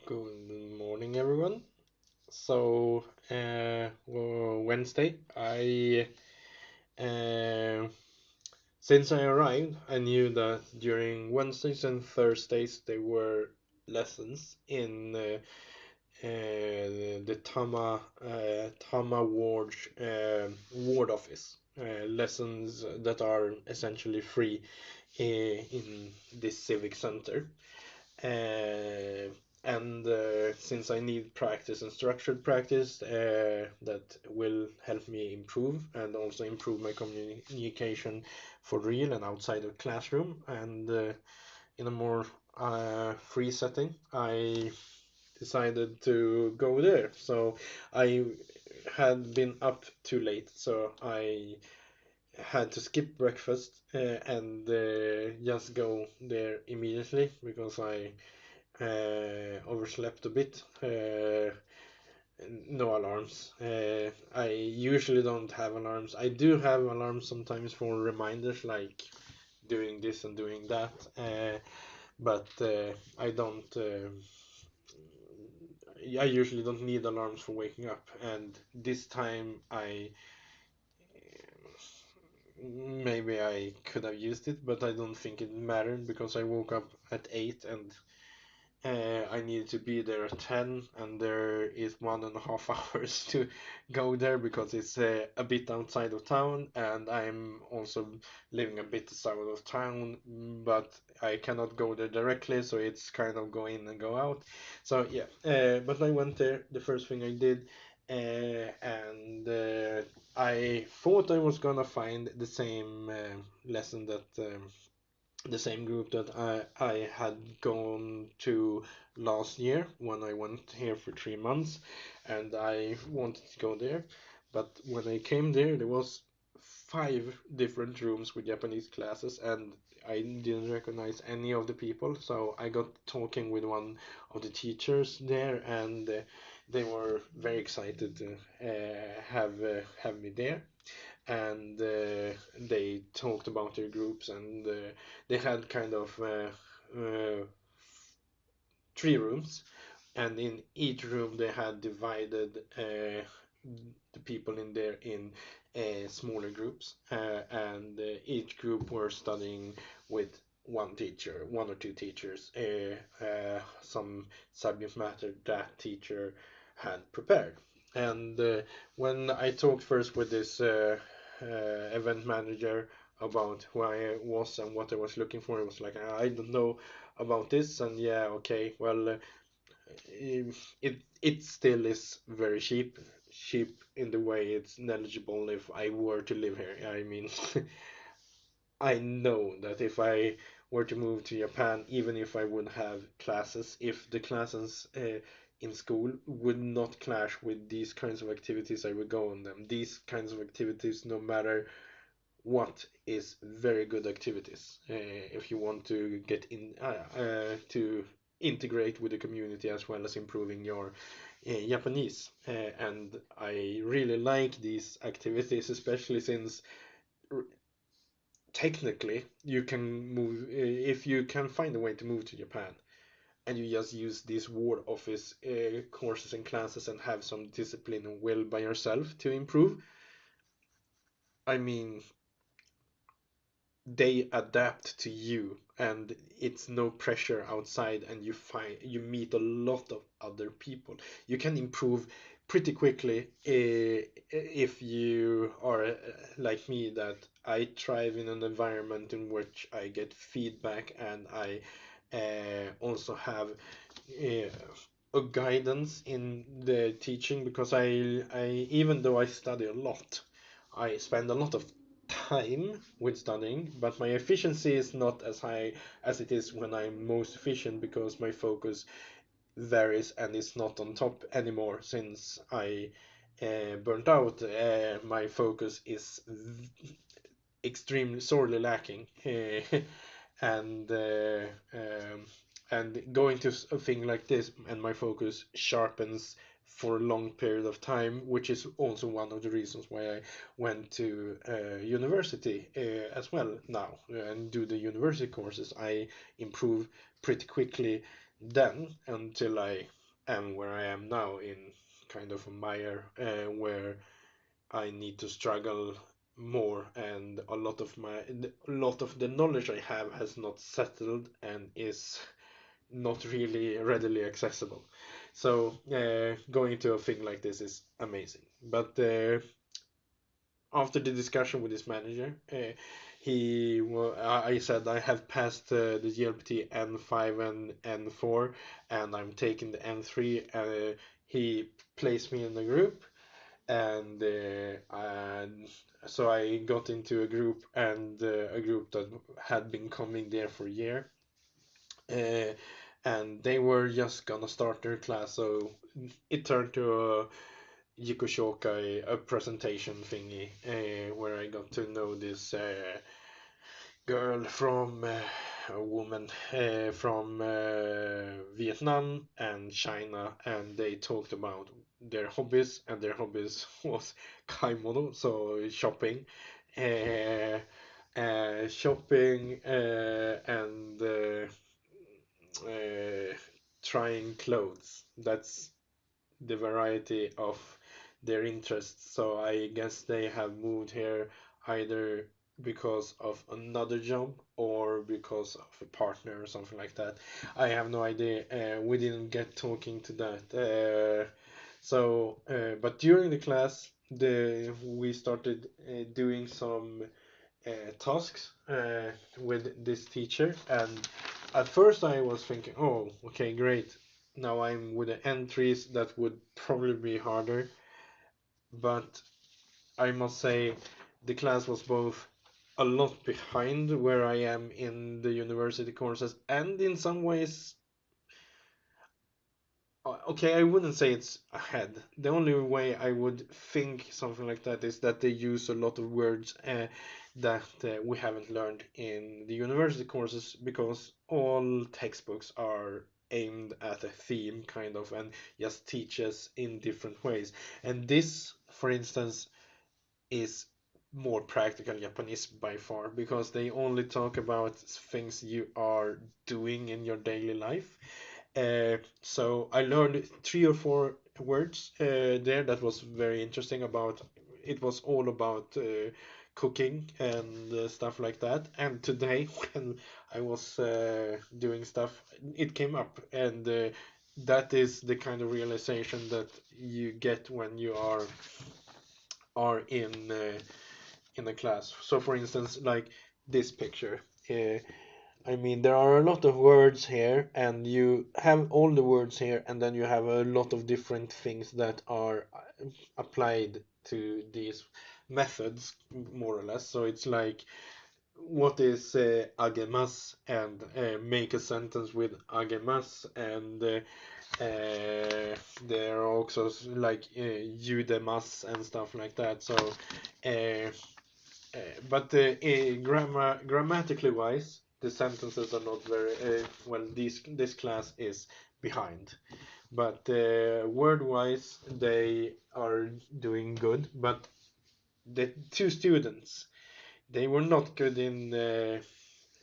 Good morning, everyone. Wednesday, uh, since I arrived, I knew that during Wednesdays and Thursdays there were lessons in the Tama ward office. Lessons that are essentially free in this civic center. Uh, and since I need practice and structured practice, that will help me improve and also improve my communication for real and outside of classroom and in a more free setting, I decided to go there. So I had been up too late, so I had to skip breakfast and just go there immediately because I overslept a bit. No alarms. I usually don't have alarms. I do have alarms sometimes for reminders like doing this and doing that. But I don't. I usually don't need alarms for waking up, and this time I maybe I could have used it, but I don't think it mattered because I woke up at 8 and I needed to be there at 10, and there is 1.5 hours to go there because it's a bit outside of town, and I'm also living a bit south of town, but I cannot go there directly, so it's kind of go in and go out. So yeah, but I went there. The first thing I did, and I thought I was gonna find the same lesson that. The same group that I had gone to last year when I went here for 3 months, and I wanted to go there. But when I came there, there was five different rooms with Japanese classes, and I didn't recognize any of the people. So I got talking with one of the teachers there, and they were very excited to have me there, and they talked about their groups, and they had kind of three rooms, and in each room they had divided the people in there in smaller groups, and each group were studying with one teacher, one or two teachers, some subject matter that teacher had prepared. And when I talked first with this event manager about who I was and what I was looking for, it was like, I don't know about this, and yeah, okay, well, it still is very cheap in the way it's negligible if I were to live here. I mean, I know that if I were to move to Japan, even if I would have classes, if the classes in school would not clash with these kinds of activities, I would go on them. These kinds of activities, no matter what, is very good activities if you want to get in to integrate with the community as well as improving your Japanese. And I really like these activities, especially since technically you can move if you can find a way to move to Japan and you just use these ward office courses and classes and have some discipline and will by yourself to improve. I mean, they adapt to you and it's no pressure outside, and you meet a lot of other people. You can improve pretty quickly if you are like me, that I thrive in an environment in which I get feedback, and I also have uh, a guidance in the teaching, because I even though I study a lot, I spend a lot of time with studying, but my efficiency is not as high as it is when I'm most efficient, because my focus varies and is not on top anymore since I burnt out. My focus is extremely sorely lacking, and uh, um, and going to a thing like this, and my focus sharpens for a long period of time, which is also one of the reasons why I went to university as well now and do the university courses. I improve pretty quickly then until I am where I am now in kind of a mire where I need to struggle more, and a lot of the knowledge I have has not settled and is not really readily accessible. So going to a thing like this is amazing. But after the discussion with his manager, I said I have passed the GLPT N5 and N4, and I'm taking the N3. He placed me in the group, and so I got into a group, and a group that had been coming there for a year. Uh, and they were just gonna start their class, so it turned to a Yikoshokai, a presentation thingy, where I got to know this girl from a woman from Vietnam and China, and they talked about their hobbies, and their hobbies was kaimono, so shopping, uh, shopping and uh, trying clothes. That's the variety of their interests. So I guess they have moved here either because of another job or because of a partner or something like that. I have no idea. We didn't get talking to that. But during the class, we started doing some tasks with this teacher, and at first I was thinking, oh, okay, great. Now I'm with the entries that would probably be harder, but I must say the class was both a lot behind where I am in the university courses, and in some ways okay, I wouldn't say it's ahead. The only way I would think something like that is that they use a lot of words that we haven't learned in the university courses, because all textbooks are aimed at a theme, kind of, and just teach us in different ways. And this, for instance, is more practical Japanese by far, because they only talk about things you are doing in your daily life. So I learned three or four words there that was very interesting about. It was all about cooking and stuff like that. And today, when I was doing stuff, it came up, and that is the kind of realization that you get when you are in a class. So, for instance, like this picture. I mean, there are a lot of words here, and you have all the words here, and then you have a lot of different things that are applied to these methods, more or less. So it's like, what is agemas, and make a sentence with agemas, and there are also like judemas and stuff like that. So uh, but grammatically wise, the sentences are not very well. This class is behind, but word wise, they are doing good. But the two students, they were not good in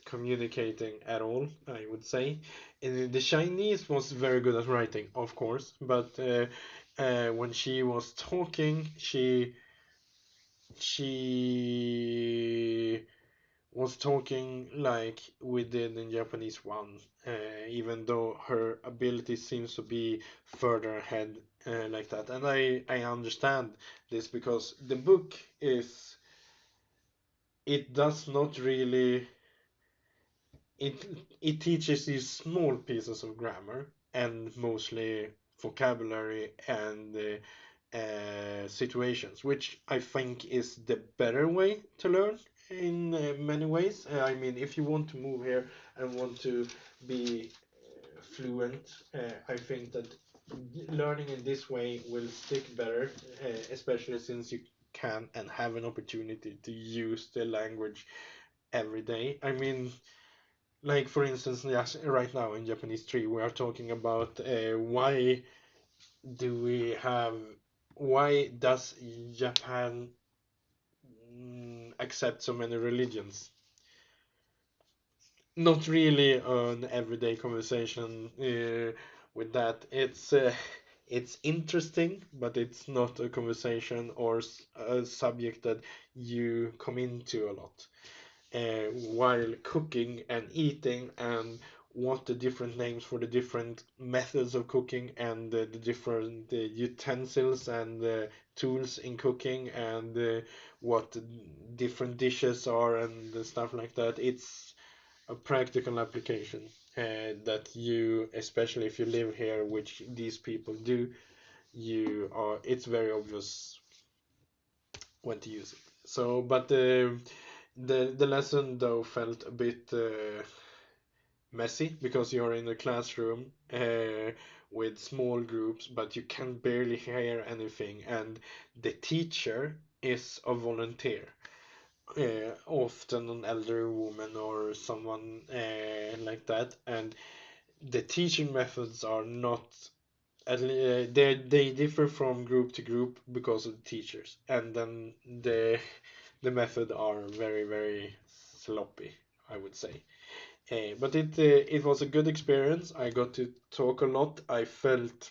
communicating at all, I would say. The Chinese was very good at writing, of course, but when she was talking, she was talking like we did in Japanese 1, even though her ability seems to be further ahead like that. And I understand this, because the book is, it does not really, it it teaches you small pieces of grammar and mostly vocabulary and situations, which I think is the better way to learn in many ways. I mean, if you want to move here and want to be fluent, I think that learning in this way will stick better, especially since you can and have an opportunity to use the language every day. I mean, like for instance, yes, right now in Japanese 3, we are talking about do we have why does Japan accept so many religions? not really an everyday conversation with that. It's interesting, but it's not a conversation or a subject that you come into a lot while cooking and eating, and what the different names for the different methods of cooking, and the different utensils and tools in cooking, and what different dishes are and stuff like that. It's a practical application that you, especially if you live here, which these people do, it's very obvious when to use it. So, but the lesson though felt a bit messy because you're in a classroom with small groups, but you can barely hear anything, and the teacher is a volunteer. Often an elder woman or someone like that, and the teaching methods are not they differ from group to group because of the teachers, and then the method are very very sloppy, I would say. But it was a good experience. I got to talk a lot. I felt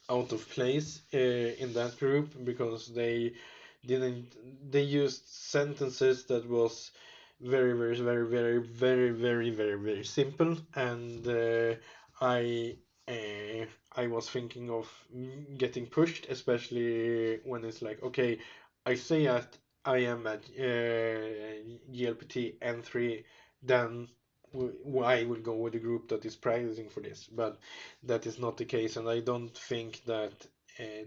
out of place in that group because didn't they used sentences that was very very very very very very very very simple, and I I was thinking of getting pushed, especially when it's like, okay, I say that I am at GLPT N3, then I will go with a group that is practicing for this, but that is not the case, and I don't think that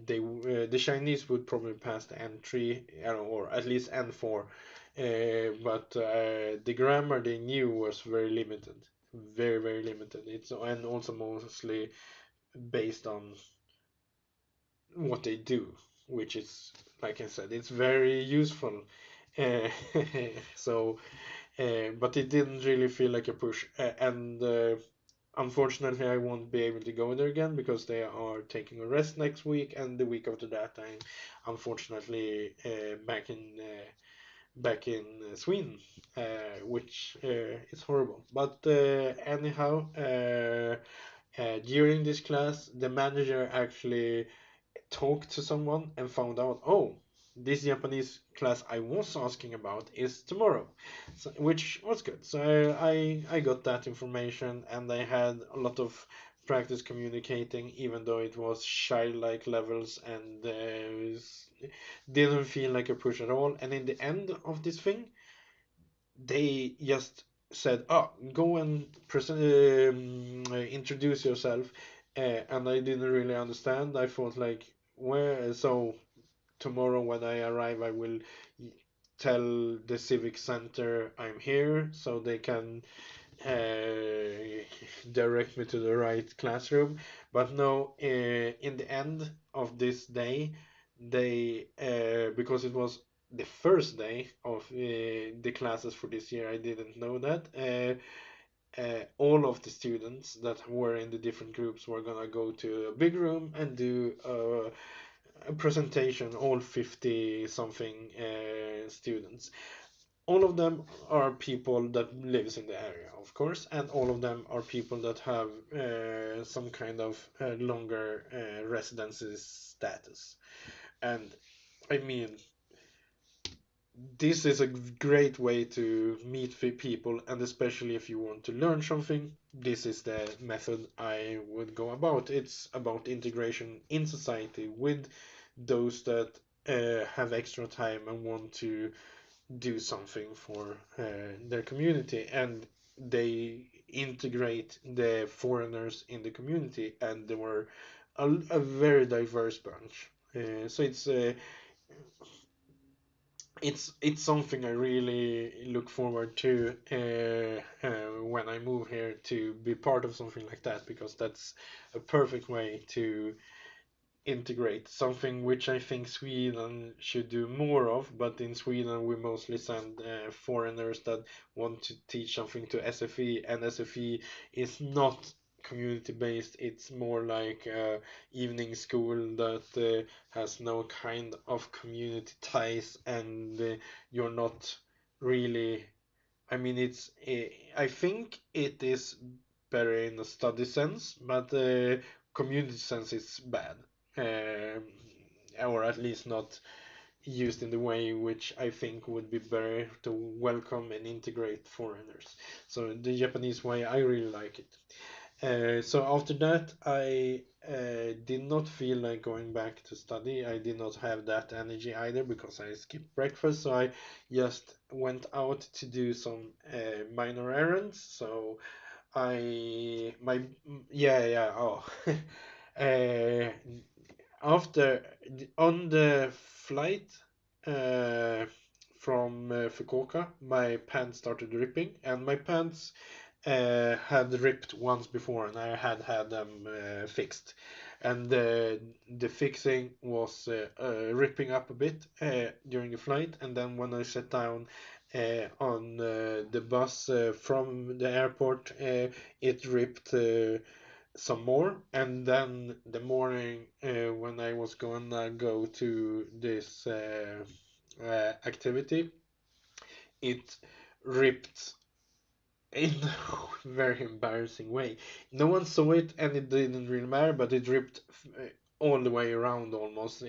the Chinese would probably pass the N3 or at least N4, but the grammar they knew was very limited, very very limited. It's and also mostly based on what they do, which is, like I said, it's very useful. Uh, so, but it didn't really feel like a push, and unfortunately, I won't be able to go there again because they are taking a rest next week, and the week after that, I'm unfortunately back in Sweden, which is horrible. But anyhow, during this class, the manager actually talked to someone and found out, oh, this Japanese class I was asking about is tomorrow, so, which was good. So I got that information, and I had a lot of practice communicating, even though it was childlike levels, and didn't feel like a push at all. And in the end of this thing, they just said, "Oh, go and introduce yourself," and I didn't really understand. I thought like, where? So tomorrow when I arrive, I will tell the civic center I'm here, so they can direct me to the right classroom. But no, in the end of this day, they because it was the first day of the classes for this year, I didn't know that. All of the students that were in the different groups were gonna go to a big room and do a presentation, all 50 something students. All of them are people that lives in the area, of course, and all of them are people that have some kind of longer residency status. And I mean, this is a great way to meet people, and especially if you want to learn something, this is the method I would go about. It's about integration in society with those that have extra time and want to do something for their community, and they integrate the foreigners in the community, and they were a very diverse bunch. So it's something I really look forward to when I move here, to be part of something like that, because that's a perfect way to integrate something which I think Sweden should do more of. But in Sweden, we mostly send foreigners that want to teach something to SFE, and SFE is not community based. It's more like evening school that has no kind of community ties, and you're not really. I mean, I think it is better in a study sense, but community sense is bad, um, or at least not used in the way which I think would be better to welcome and integrate foreigners. So the Japanese way, I really like it. So after that, I did not feel like going back to study. I did not have that energy either because I skipped breakfast. So I just went out to do some minor errands. So yeah, yeah, oh. uh, After on the flight uh, from Fukuoka, my pants started ripping, and my pants had ripped once before, and I had had them fixed. And the fixing was ripping up a bit during the flight, and then when I sat down on the bus from the airport, it ripped some more. And then the morning when I was gonna go to this activity, it ripped in a very embarrassing way. No one saw it, and it didn't really matter, but it ripped all the way around almost.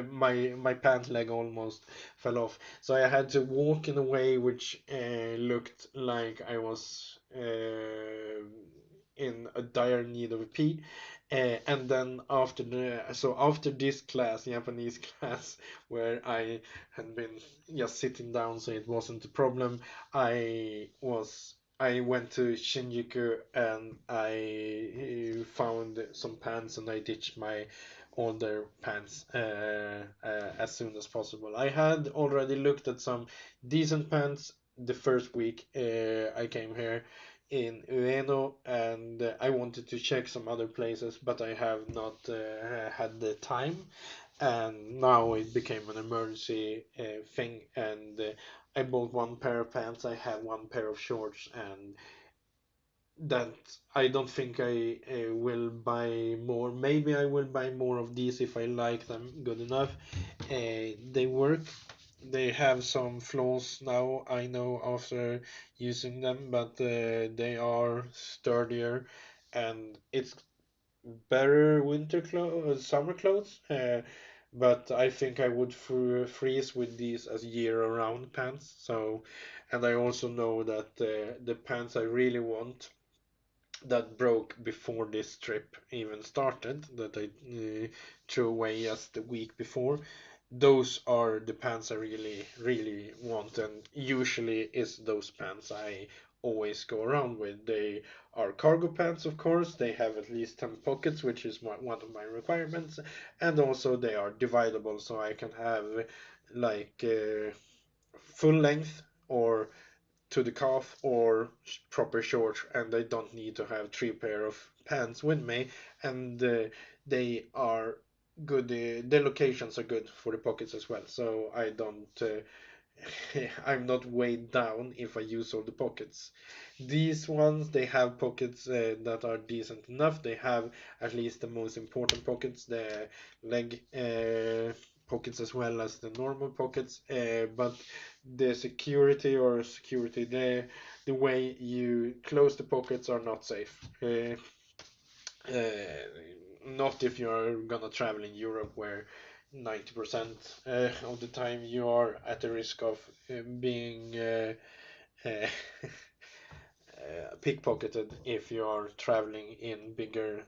My pant leg almost fell off, so I had to walk in a way which looked like I was in a dire need of a pee. And then after this class, Japanese class, where I had been just sitting down, so it wasn't a problem. I went to Shinjuku and I found some pants and I ditched my older pants as soon as possible. I had already looked at some decent pants the first week I came here in Ueno, and I wanted to check some other places, but I have not had the time. And now it became an emergency thing, and I bought one pair of pants. I have one pair of shorts, and that I don't think I will buy more. Maybe I will buy more of these if I like them good enough. They work. They have some flaws now, I know, after using them, but they are sturdier, and it's better summer clothes. But I think I would freeze with these as year-round pants. So, and I also know that the pants I really want that broke before this trip even started, that I threw away just the week before. Those are the pants I really, really want, and usually is those pants I always go around with. They are cargo pants, of course. They have at least 10 pockets, which is one of my requirements, and also they are dividable, so I can have like full length or to the calf or proper shorts, and I don't need to have three pair of pants with me. And they are good. The locations are good for the pockets as well, so I don't. I'm not weighed down if I use all the pockets. These ones, they have pockets that are decent enough. They have at least the most important pockets, the leg pockets as well as the normal pockets. But the security, the way you close the pockets are not safe. Not if you're gonna travel in Europe, where 90% of the time you are at the risk of being uh, pickpocketed if you are traveling in bigger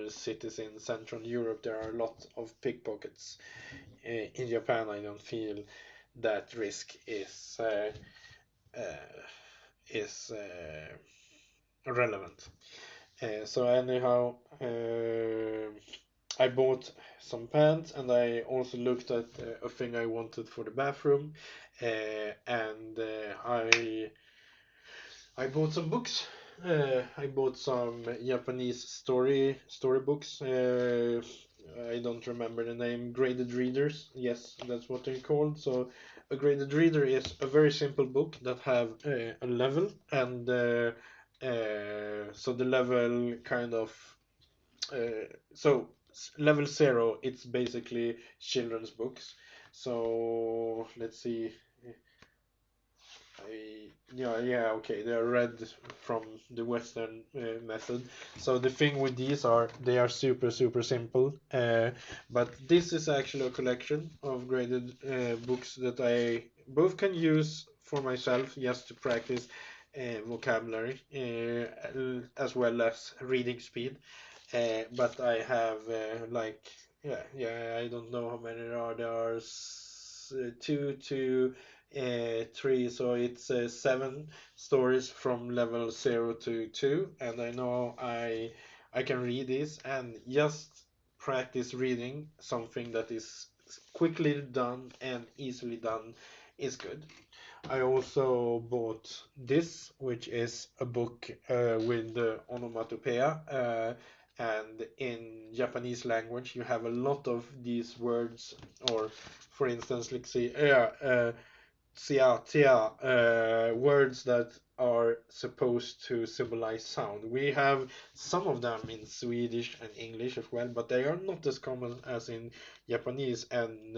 cities in Central Europe. There are a lot of pickpockets. In Japan, I don't feel that risk uh, is relevant. So anyhow, I bought some pants, and I also looked at a thing I wanted for the bathroom, and I bought some books. I bought some Japanese storybooks. I don't remember the name. Graded readers. Yes, that's what they're called. So a graded reader is a very simple book that have a level, and so the level kind of so level 0. It's basically children's books. So let's see. Yeah, okay. They're read from the Western method. So the thing with these are they are super super simple. But this is actually a collection of graded books that I both can use for myself just to practice vocabulary as well as reading speed. But I have I don't know how many there are. There are two to three, so it's seven stories from level 0 to 2, and I know I can read this and just practice reading something that is quickly done and easily done is good. I also bought this, which is a book with the onomatopoeia. And in Japanese language, you have a lot of these words, or for instance, let's see, tia, tia, words that are supposed to symbolize sound. We have some of them in Swedish and English as well, but they are not as common as in Japanese and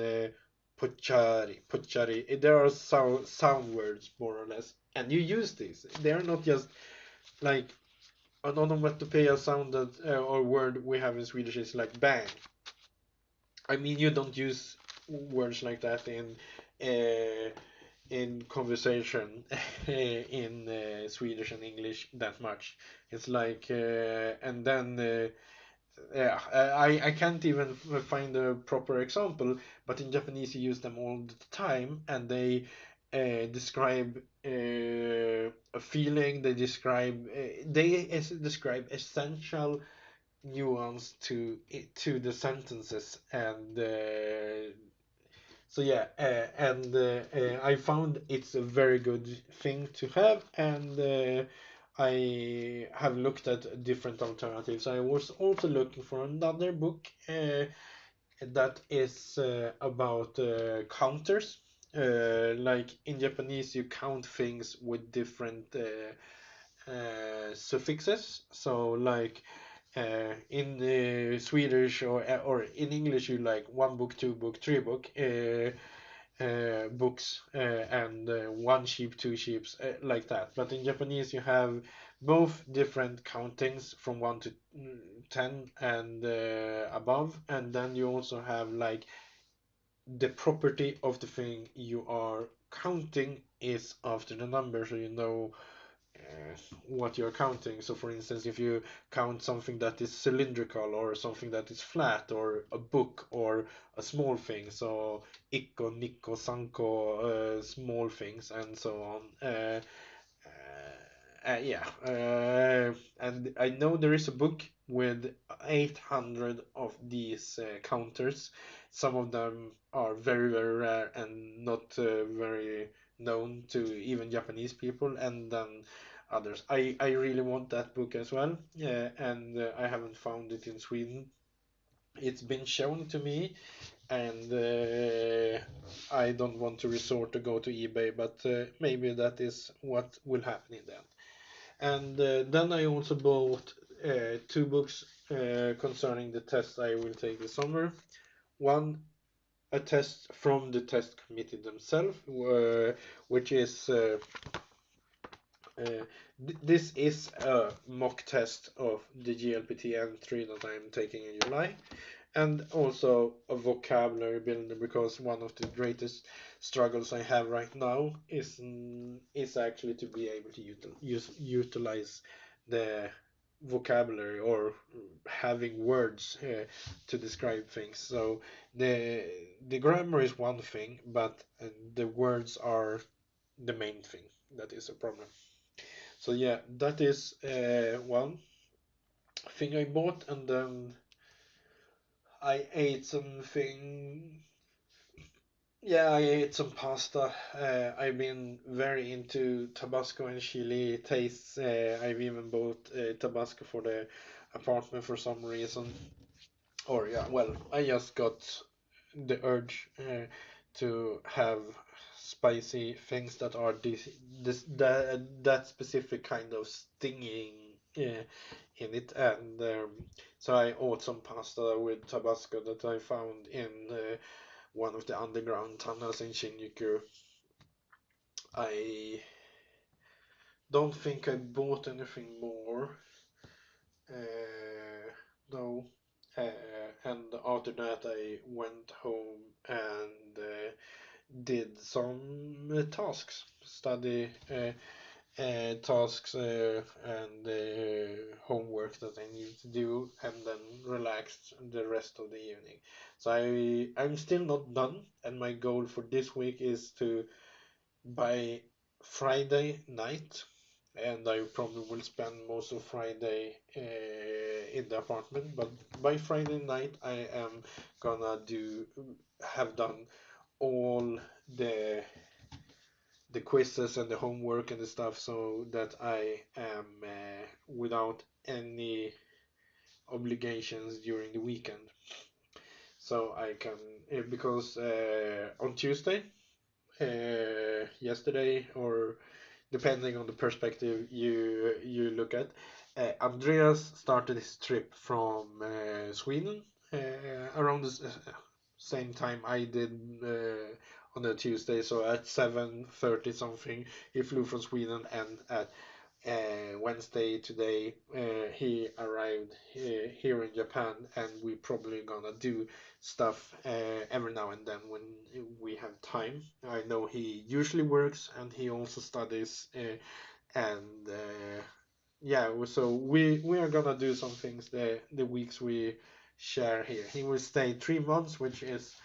pochari, pochari. There are sound words more or less, and you use these. They are not just like an onomatopoeia sound that or word we have in Swedish is like bang. I mean, you don't use words like that uh, in conversation in Swedish and English that much. It's like, and then yeah, I can't even find a proper example, but in Japanese you use them all the time, and they describe a feeling. They describe essential nuance to the sentences, and so yeah, I found it's a very good thing to have, and I have looked at different alternatives. I was also looking for another book that is about counters. Like in Japanese, you count things with different suffixes. So like in Swedish or in English, you like one book, two book, three book. Books and one sheep, two sheeps, like that. But in Japanese, you have both different countings from 1 to 10 and above, and then you also have like the property of the thing you are counting is after the number, so you know what you're counting. So, for instance, if you count something that is cylindrical or something that is flat or a book or a small thing, so ikko, nikko, sanko, small things, and so on. Yeah, and I know there is a book with 800 of these counters. Some of them are very, very rare and not very known to even Japanese people, and then others. I really want that book as well, yeah, and I haven't found it in Sweden. It's been shown to me, and I don't want to resort to go to eBay, but maybe that is what will happen in the end. And then I also bought two books concerning the test I will take this summer. One, a test from the test committee themselves, which is this is a mock test of the GLPT N3 that I'm taking in July, and also a vocabulary builder, because one of the greatest struggles I have right now is actually to be able to utilize the vocabulary or having words to describe things. So the grammar is one thing, but the words are the main thing that is a problem. So yeah, that is one thing I bought, and then I ate something. Yeah, I ate some pasta. I've been very into Tabasco and chili tastes. I've even bought Tabasco for the apartment for some reason. Or yeah, well, I just got the urge to have spicy things that are that specific kind of stinging in it, and so I ate some pasta with Tabasco that I found in one of the underground tunnels in Shinjuku. I don't think I bought anything more. Uh, no. And after that, I went home and did some tasks, study tasks and homework that I need to do, and then relaxed the rest of the evening. So I'm still not done, and my goal for this week is to by Friday night, and I probably will spend most of Friday in the apartment. But by Friday night, I am gonna do have done all the the quizzes and the homework and the stuff, so that I am without any obligations during the weekend. So I can because on Tuesday, yesterday, or depending on the perspective you look at. Andreas started his trip from Sweden around the same time I did on a Tuesday. So at 7:30 something, he flew from Sweden, and at Wednesday today he arrived here in Japan, and we probably gonna do stuff every now and then when we have time. I know he usually works and he also studies, and yeah, so we are gonna do some things the weeks we share here. He will stay 3 months, which is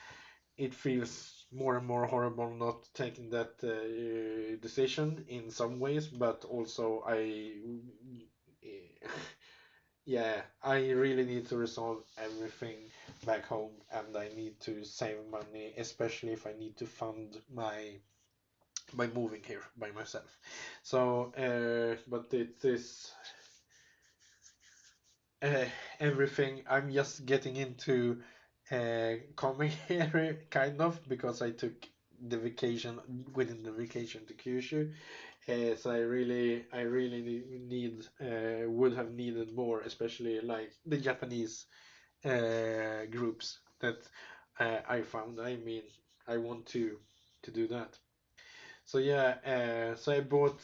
it feels more and more horrible not taking that decision in some ways, but also yeah, I really need to resolve everything back home, and I need to save money, especially if I need to fund my by moving here by myself. So, but it is uh, everything. I'm just getting into coming here, kind of, because I took the vacation within the vacation to Kyushu. So I really need, would have needed more, especially like the Japanese groups that I found. I mean, I want to do that. So yeah, so I bought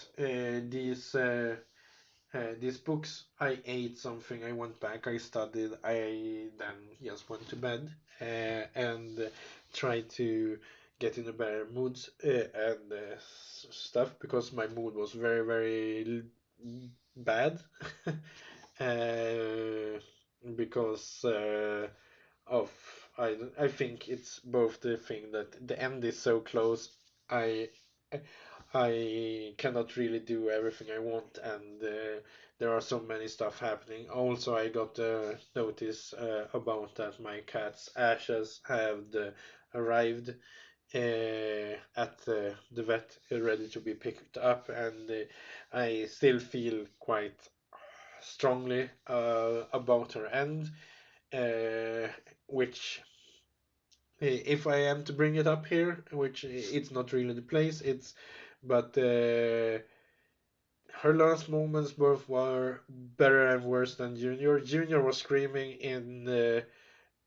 these books. I ate something. I went back. I studied. I then just went to bed and tried to get in a better mood and stuff, because my mood was bad. uh, because of I think it's both the thing that the end is so close. I I cannot really do everything I want, and there are so many stuff happening. Also, I got a notice about that my cat's ashes have arrived at the vet, ready to be picked up, and I still feel quite strongly about her end, uh, which if I am to bring it up here, which it's not really the place, it's but her last moments both were better and worse than Junior. Junior was screaming in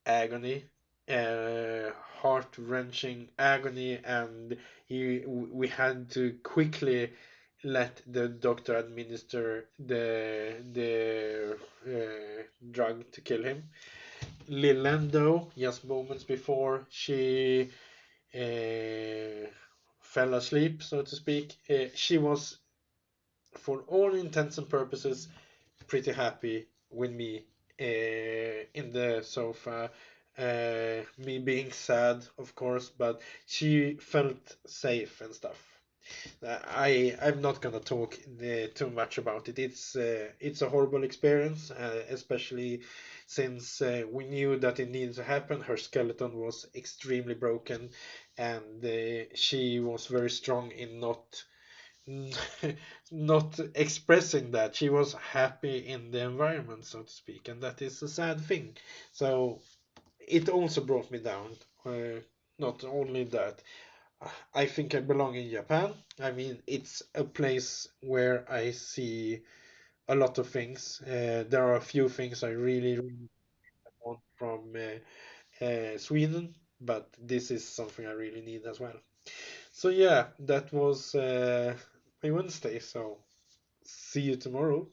agony, uh, heart-wrenching agony, and we had to quickly let the doctor administer the drug to kill him. Lilando, just moments before she fell asleep, so to speak, she was, for all intents and purposes, pretty happy with me in the sofa. Me being sad, of course, but she felt safe and stuff. I'm not gonna talk too much about it. It's a horrible experience, especially since we knew that it needed to happen. Her skeleton was extremely broken, and she was very strong in not not expressing that. She was happy in the environment, so to speak, and that is a sad thing. So it also brought me down. Not only that, I think I belong in Japan. I mean, it's a place where I see a lot of things. There are a few things I really want from Sweden, but this is something I really need as well. So yeah, that was my Wednesday. So See you tomorrow.